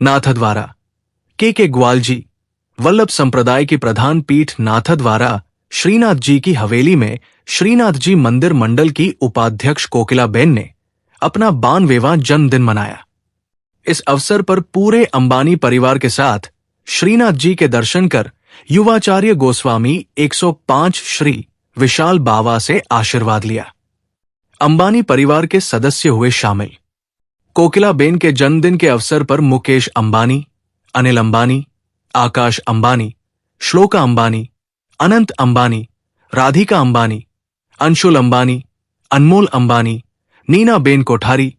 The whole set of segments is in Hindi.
नाथद्वारा के ग्वाल जी, वल्लभ संप्रदाय की प्रधान पीठ नाथद्वारा श्रीनाथ जी की हवेली में श्रीनाथ जी मंदिर मंडल की उपाध्यक्ष कोकिलाबेन ने अपना 92वां जन्मदिन मनाया। इस अवसर पर पूरे अंबानी परिवार के साथ श्रीनाथ जी के दर्शन कर युवाचार्य गोस्वामी 105 श्री विशाल बावा से आशीर्वाद लिया। अंबानी परिवार के सदस्य हुए शामिल। कोकिलाबेन के जन्मदिन के अवसर पर मुकेश अंबानी, अनिल अंबानी, आकाश अंबानी, श्लोका अंबानी, अनंत अंबानी, राधिका अंबानी, अंशुल अंबानी, अनमोल अंबानी, नीना बेन कोठारी,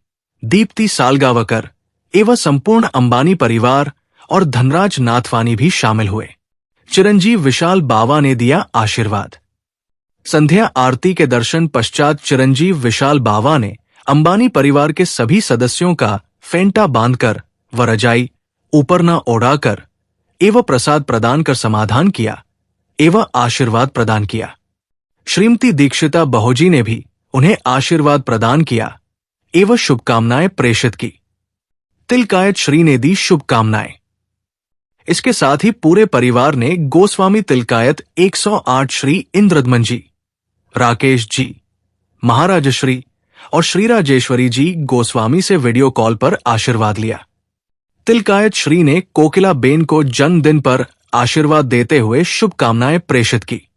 दीप्ति सालगावकर एवं संपूर्ण अंबानी परिवार और धनराज नाथवानी भी शामिल हुए। चिरंजीव विशाल बावा ने दिया आशीर्वाद। संध्या आरती के दर्शन पश्चात चिरंजीव विशाल बावा ने अंबानी परिवार के सभी सदस्यों का फेंटा बांधकर व रजाई ऊपर न ओढ़ाकर एवं प्रसाद प्रदान कर समाधान किया एवं आशीर्वाद प्रदान किया। श्रीमती दीक्षिता बहोजी ने भी उन्हें आशीर्वाद प्रदान किया एवं शुभकामनाएं प्रेषित की। तिलकायत श्री ने दी शुभकामनाएं। इसके साथ ही पूरे परिवार ने गोस्वामी तिलकायत 108 श्री इंद्रदमन जी, राकेश जी, महाराज श्री और श्री राजेश्वरी जी गोस्वामी से वीडियो कॉल पर आशीर्वाद लिया। तिलकायत श्री ने कोकिलाबेन को जन्मदिन पर आशीर्वाद देते हुए शुभकामनाएं प्रेषित की।